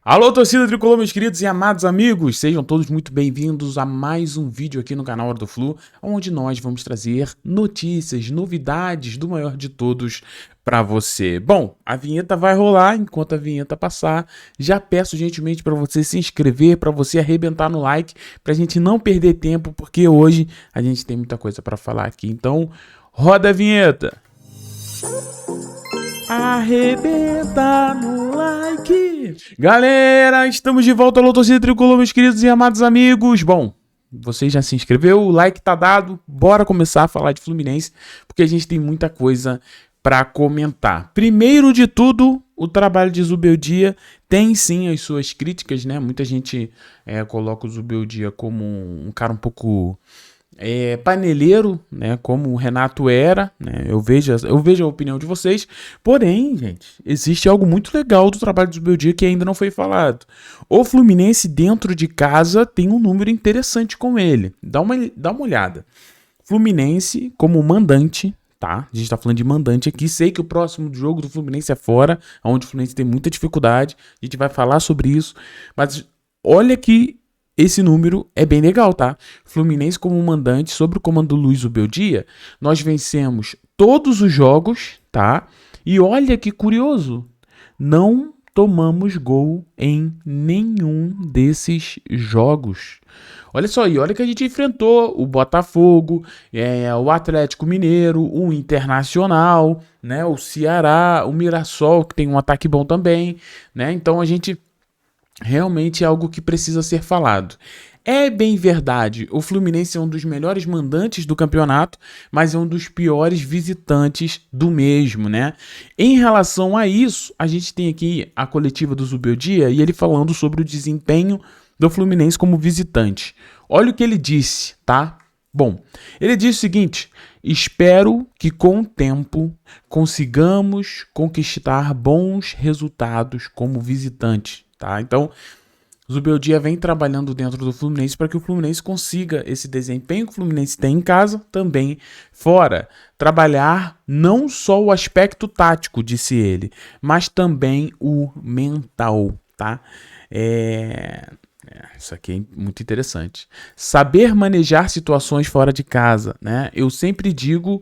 Alô, torcida tricolor, meus queridos e amados amigos, sejam todos muito bem-vindos a mais um vídeo aqui no canal Hora do Flu, onde nós vamos trazer notícias, novidades do maior de todos para você. Bom, a vinheta vai rolar. Enquanto a vinheta passar, já peço gentilmente para você se inscrever, para você arrebentar no like, para a gente não perder tempo, porque hoje a gente tem muita coisa para falar aqui. Então, roda a vinheta! Arrebenta no like. Galera, estamos de volta. Alô, torcida tricolor, meus queridos e amados amigos. Bom, você já se inscreveu, o like tá dado. Bora começar a falar de Fluminense, porque a gente tem muita coisa para comentar. Primeiro de tudo, o trabalho de Zubeldia tem sim as suas críticas, né? Muita gente coloca o Zubeldia como um cara um pouco paneleiro, né, como o Renato era, né, eu vejo a opinião de vocês, porém, gente, existe algo muito legal do trabalho do Zubeldia que ainda não foi falado. O Fluminense dentro de casa tem um número interessante com ele, dá uma olhada. Fluminense como mandante, tá? A gente tá falando de mandante aqui, sei que o próximo jogo do Fluminense é fora, onde o Fluminense tem muita dificuldade, a gente vai falar sobre isso, mas olha que esse número é bem legal, tá? Fluminense como mandante, sob o comando do Luiz Zubeldia, nós vencemos todos os jogos, tá? E olha que curioso, não tomamos gol em nenhum desses jogos. Olha só, e olha que a gente enfrentou o Botafogo, o Atlético Mineiro, o Internacional, né? O Ceará, o Mirassol, que tem um ataque bom também, né? Então a gente realmente é algo que precisa ser falado. É bem verdade, o Fluminense é um dos melhores mandantes do campeonato, mas é um dos piores visitantes do mesmo, né? Em relação a isso, a gente tem aqui a coletiva do Zubeldia e ele falando sobre o desempenho do Fluminense como visitante. Olha o que ele disse, tá? Bom, ele disse o seguinte: espero que com o tempo consigamos conquistar bons resultados como visitante. Tá? Então, o Zubeldia vem trabalhando dentro do Fluminense para que o Fluminense consiga esse desempenho que o Fluminense tem em casa, também fora. Trabalhar não só o aspecto tático, disse ele, mas também o mental, tá? Isso aqui é muito interessante. Saber manejar situações fora de casa, né? Eu sempre digo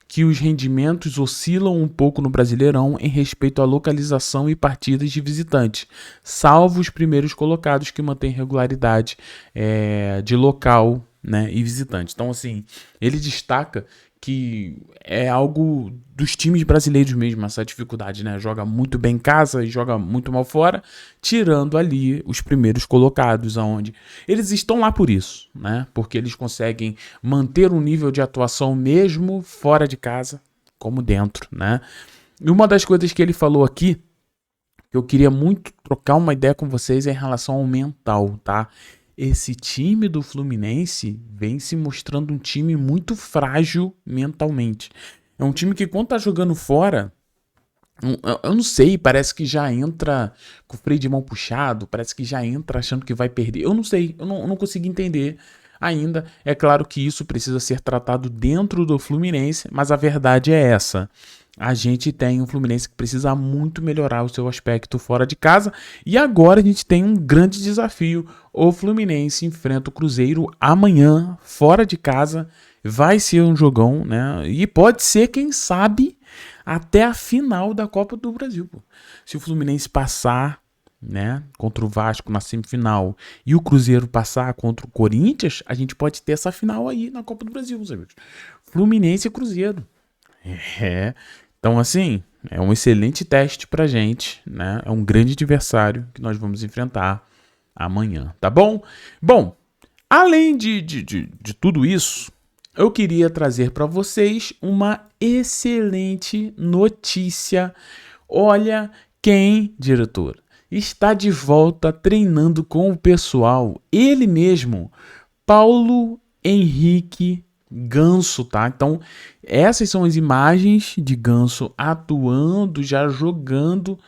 que os rendimentos oscilam um pouco no Brasileirão em respeito à localização e partidas de visitantes, salvo os primeiros colocados que mantêm regularidade de local, né, e visitante. Então, assim, ele destaca que é algo dos times brasileiros mesmo, essa dificuldade, né? Joga muito bem em casa e joga muito mal fora, tirando ali os primeiros colocados, aonde eles estão lá por isso, né? Porque eles conseguem manter um nível de atuação mesmo fora de casa, como dentro, né? E uma das coisas que ele falou aqui, que eu queria muito trocar uma ideia com vocês, é em relação ao mental, tá? Esse time do Fluminense vem se mostrando um time muito frágil mentalmente. É um time que quando tá jogando fora, eu não sei, parece que já entra com o freio de mão puxado, parece que já entra achando que vai perder. Eu não sei, eu não consigo entender ainda. É claro que isso precisa ser tratado dentro do Fluminense, mas a verdade é essa. A gente tem um Fluminense que precisa muito melhorar o seu aspecto fora de casa. E agora a gente tem um grande desafio. O Fluminense enfrenta o Cruzeiro amanhã, fora de casa. Vai ser um jogão, né? E pode ser, quem sabe, até a final da Copa do Brasil. Se o Fluminense passar, né, contra o Vasco na semifinal e o Cruzeiro passar contra o Corinthians, a gente pode ter essa final aí na Copa do Brasil, meus amigos. Fluminense e Cruzeiro. Então, assim, é um excelente teste pra gente, né? É um grande adversário que nós vamos enfrentar amanhã, tá bom? Bom, além de tudo isso, eu queria trazer para vocês uma excelente notícia. Olha quem, diretor, está de volta treinando com o pessoal. Ele mesmo, Paulo Henrique Ganso, tá? Então, essas são as imagens de Ganso atuando, já jogando,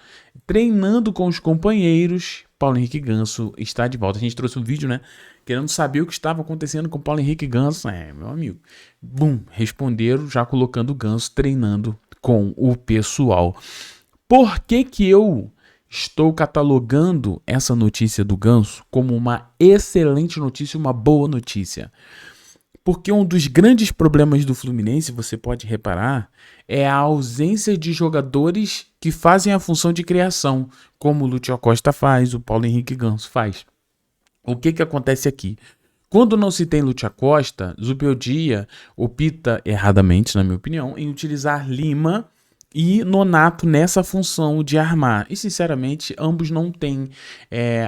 treinando com os companheiros. Paulo Henrique Ganso está de volta. A gente trouxe um vídeo, né? Querendo saber o que estava acontecendo com Paulo Henrique Ganso. Meu amigo. Bum, responderam já colocando o Ganso treinando com o pessoal. Por que que eu estou catalogando essa notícia do Ganso como uma excelente notícia, uma boa notícia. Porque um dos grandes problemas do Fluminense, você pode reparar, é a ausência de jogadores que fazem a função de criação, como o Lúcio Acosta faz, o Paulo Henrique Ganso faz. O que acontece aqui? Quando não se tem Lúcio Acosta, Zubeldia opta erradamente, na minha opinião, em utilizar Lima e Nonato nessa função de armar. E, sinceramente, ambos não têm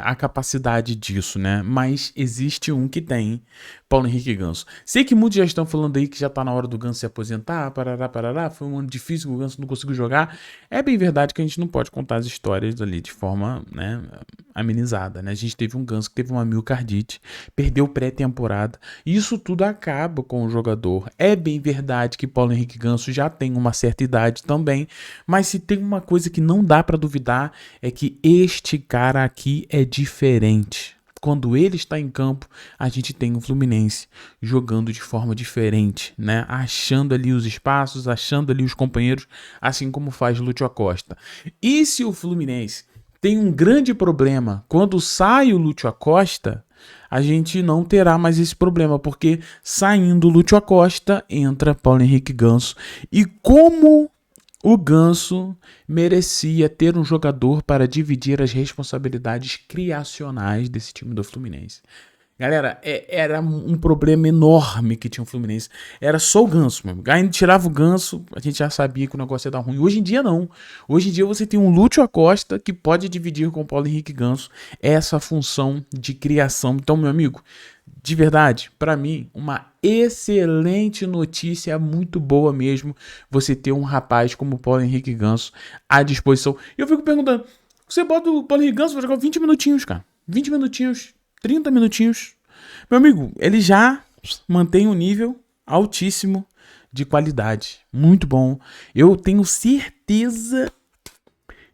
a capacidade disso, né? Mas existe um que tem, Paulo Henrique Ganso. Sei que muitos já estão falando aí que já tá na hora do Ganso se aposentar, parará, foi um ano difícil, o Ganso não conseguiu jogar. É bem verdade que a gente não pode contar as histórias ali de forma, né, amenizada, né? A gente teve um Ganso que teve uma miocardite, perdeu pré-temporada, e isso tudo acaba com o jogador. É bem verdade que Paulo Henrique Ganso já tem uma certa idade também, mas se tem uma coisa que não dá pra duvidar é que este cara aqui é diferente. Quando ele está em campo, a gente tem o Fluminense jogando de forma diferente, né? Achando ali os espaços, achando ali os companheiros, assim como faz Lúcio Acosta. E se o Fluminense tem um grande problema quando sai o Lúcio Acosta, a gente não terá mais esse problema, porque saindo o Lúcio Acosta, entra Paulo Henrique Ganso. E como o Ganso merecia ter um jogador para dividir as responsabilidades criacionais desse time do Fluminense. Galera, era um problema enorme que tinha o Fluminense. Era só o Ganso, meu amigo. Aí tirava o Ganso, a gente já sabia que o negócio ia dar ruim. Hoje em dia, não. Hoje em dia você tem um Lúcio Acosta que pode dividir com o Paulo Henrique Ganso essa função de criação. Então, meu amigo, de verdade, para mim, uma excelente notícia, muito boa mesmo, você ter um rapaz como o Paulo Henrique Ganso à disposição. E eu fico perguntando, você bota o Paulo Henrique Ganso pra jogar 20 minutinhos, cara. 20 minutinhos, 30 minutinhos. Meu amigo, ele já mantém um nível altíssimo de qualidade. Muito bom. Eu tenho certeza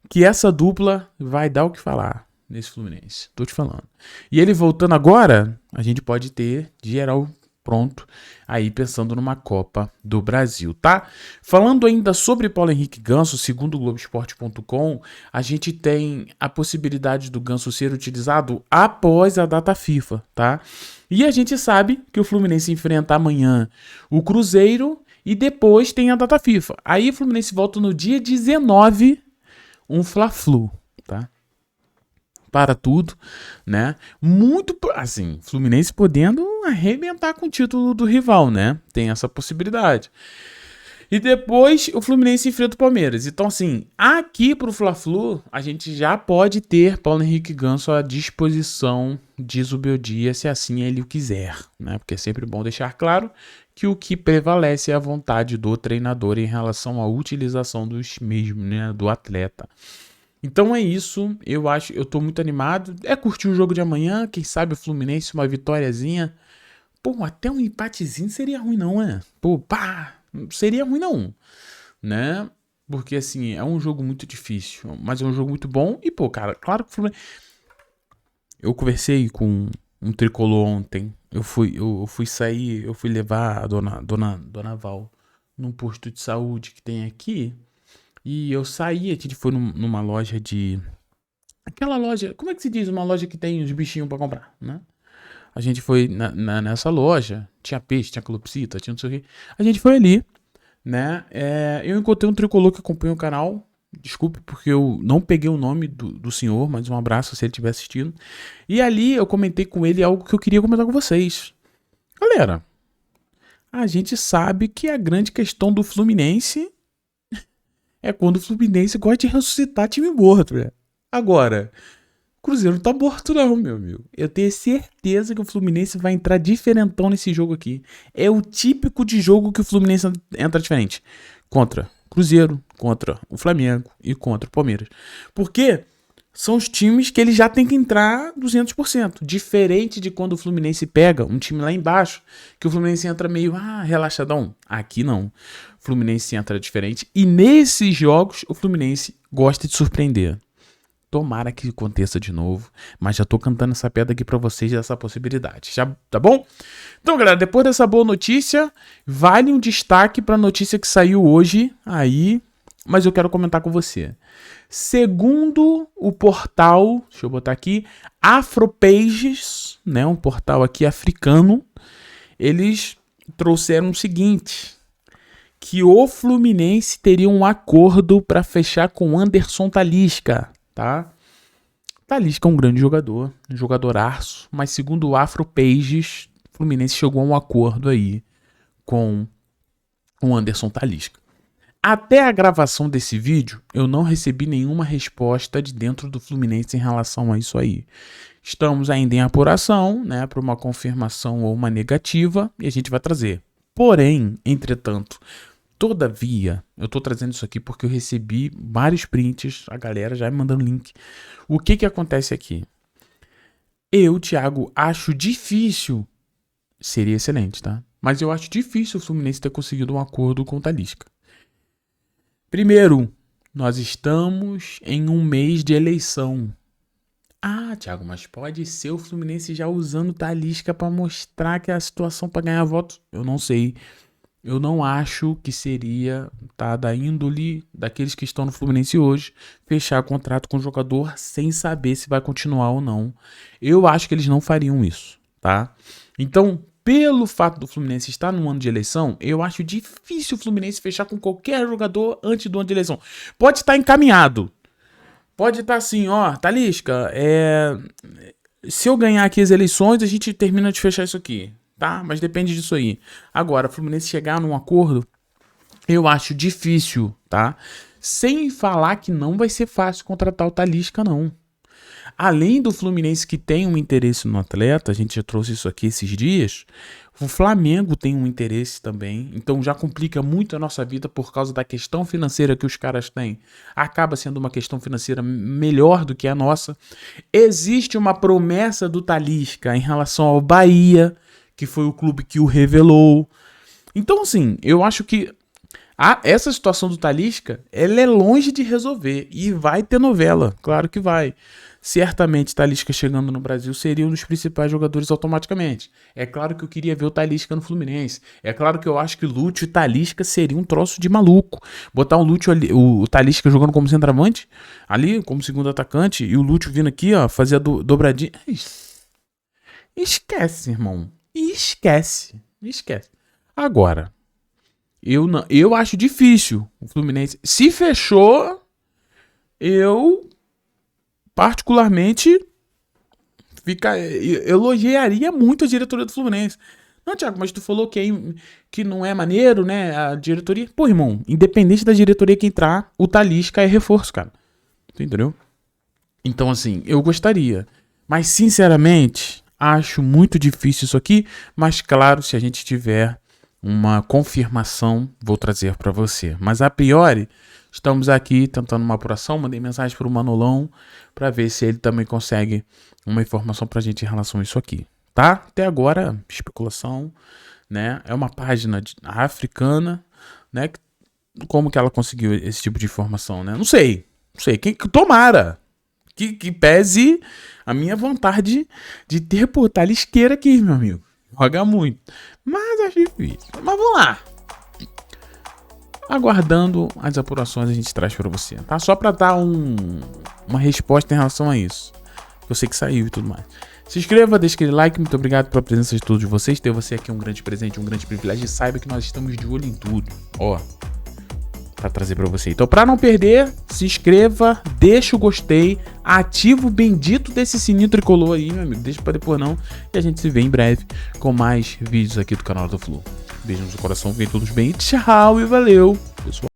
que essa dupla vai dar o que falar nesse Fluminense. Tô te falando. E ele voltando agora, a gente pode ter de geral pronto aí pensando numa Copa do Brasil, tá? Falando ainda sobre Paulo Henrique Ganso, segundo o Globoesporte.com, a gente tem a possibilidade do Ganso ser utilizado após a data FIFA, tá? E a gente sabe que o Fluminense enfrenta amanhã o Cruzeiro e depois tem a data FIFA. Aí o Fluminense volta no dia 19, um Fla-Flu, tá? Para tudo, né? Muito, assim, Fluminense podendo arrebentar com o título do rival, né? Tem essa possibilidade. E depois o Fluminense enfrenta o Palmeiras. Então, assim, aqui pro Fla-Flu, a gente já pode ter Paulo Henrique Ganso à disposição de Zubeldia, se assim ele o quiser, né? Porque é sempre bom deixar claro que o que prevalece é a vontade do treinador em relação à utilização dos mesmos, né? Do atleta. Então é isso, eu tô muito animado. É curtir o jogo de amanhã, quem sabe o Fluminense, uma vitóriazinha. Pô, até um empatezinho seria ruim não, né? Pô, pá, seria ruim não, né? Porque assim, é um jogo muito difícil, mas é um jogo muito bom. E pô, cara, claro que o Fluminense... Eu conversei com um tricolor ontem. Eu fui levar a dona Val num posto de saúde que tem aqui. E eu saí, a gente foi numa loja de... Aquela loja, como é que se diz? Uma loja que tem os bichinhos pra comprar, né? A gente foi nessa loja, tinha peixe, tinha calopsita, tinha não sei o que. A gente foi ali, né? Eu encontrei um tricolor que acompanha o canal. Desculpe porque eu não peguei o nome do senhor, mas um abraço se ele estiver assistindo. E ali eu comentei com ele algo que eu queria comentar com vocês. Galera, a gente sabe que a grande questão do Fluminense... é quando o Fluminense gosta de ressuscitar time morto, né? Agora, o Cruzeiro não tá morto não, meu amigo. Eu tenho certeza que o Fluminense vai entrar diferentão nesse jogo aqui. É o típico de jogo que o Fluminense entra diferente. Contra o Cruzeiro, contra o Flamengo e contra o Palmeiras. Porque são os times que ele já tem que entrar 200%. Diferente de quando o Fluminense pega um time lá embaixo, que o Fluminense entra meio, relaxadão. Aqui não. O Fluminense entra diferente. E nesses jogos, o Fluminense gosta de surpreender. Tomara que aconteça de novo. Mas já tô cantando essa pedra aqui pra vocês dessa possibilidade. Já, tá bom? Então, galera, depois dessa boa notícia, vale um destaque pra notícia que saiu hoje aí. Mas eu quero comentar com você. Segundo o portal, deixa eu botar aqui, Afropages, né, um portal aqui africano, eles trouxeram o seguinte, que o Fluminense teria um acordo para fechar com Anderson Talisca, tá? Talisca é um grande jogador, um jogadoraço, mas segundo o Afropages, o Fluminense chegou a um acordo aí com o Anderson Talisca. Até a gravação desse vídeo, eu não recebi nenhuma resposta de dentro do Fluminense em relação a isso aí. Estamos ainda em apuração, né, para uma confirmação ou uma negativa, e a gente vai trazer. Porém, entretanto, todavia, eu tô trazendo isso aqui porque eu recebi vários prints, a galera já me mandando link. O que acontece aqui? Eu, Thiago, acho difícil, seria excelente, tá? Mas eu acho difícil o Fluminense ter conseguido um acordo com o Talisca. Primeiro, nós estamos em um mês de eleição. Ah, Thiago, mas pode ser o Fluminense já usando o Talisca para mostrar que é a situação para ganhar votos? Eu não sei. Eu não acho que seria, tá, da índole daqueles que estão no Fluminense hoje, fechar contrato com o jogador sem saber se vai continuar ou não. Eu acho que eles não fariam isso, tá? Então, pelo fato do Fluminense estar num ano de eleição, eu acho difícil o Fluminense fechar com qualquer jogador antes do ano de eleição. Pode estar encaminhado. Pode estar assim, ó, Talisca, se eu ganhar aqui as eleições, a gente termina de fechar isso aqui. Tá? Mas depende disso aí. Agora, o Fluminense chegar num acordo, eu acho difícil, tá? Sem falar que não vai ser fácil contratar o Talisca, não. Além do Fluminense que tem um interesse no atleta, a gente já trouxe isso aqui esses dias, o Flamengo tem um interesse também, então já complica muito a nossa vida por causa da questão financeira que os caras têm. Acaba sendo uma questão financeira melhor do que a nossa. Existe uma promessa do Talisca em relação ao Bahia, que foi o clube que o revelou. Então, assim, eu acho que essa situação do Talisca, ela é longe de resolver. E vai ter novela, claro que vai. Certamente, Talisca chegando no Brasil seria um dos principais jogadores automaticamente. É claro que eu queria ver o Talisca no Fluminense. É claro que eu acho que Lúcio e Talisca seria um troço de maluco. Botar o Lúcio ali, o Talisca jogando como centroavante, ali como segundo atacante, e o Lúcio vindo aqui, ó, fazer a dobradinha. Esquece, irmão. Esquece. Agora, eu acho difícil o Fluminense. Se fechou, eu particularmente elogiaria muito a diretoria do Fluminense. Não, Thiago, mas tu falou que não é maneiro, né? A diretoria. Pô, irmão, independente da diretoria que entrar, o Talisca é reforço, cara. Entendeu? Então, assim, eu gostaria. Mas, sinceramente, acho muito difícil isso aqui, mas claro, se a gente tiver uma confirmação, vou trazer para você. Mas a priori, estamos aqui tentando uma apuração, mandei mensagem para o Manolão para ver se ele também consegue uma informação para a gente em relação a isso aqui, tá? Até agora, especulação, né? É uma página africana, né? Como que ela conseguiu esse tipo de informação, né? Não sei. Tomara que pese a minha vontade de ter Talisqueira aqui, meu amigo. Joga muito. Mas acho difícil. Mas vamos lá. Aguardando as apurações a gente traz pra você, tá? Só pra dar uma resposta em relação a isso. Eu sei que saiu e tudo mais. Se inscreva, deixe aquele like. Muito obrigado pela presença de todos vocês. Ter você aqui é um grande presente, um grande privilégio. E saiba que nós estamos de olho em tudo. Ó. Pra trazer pra você. Então, pra não perder, se inscreva, deixa o gostei, ativa o bendito desse sininho tricolor aí, meu amigo. Deixa pra depois não. E a gente se vê em breve com mais vídeos aqui do canal do Flu. Beijo no seu coração, fiquem todos bem. Tchau e valeu, pessoal.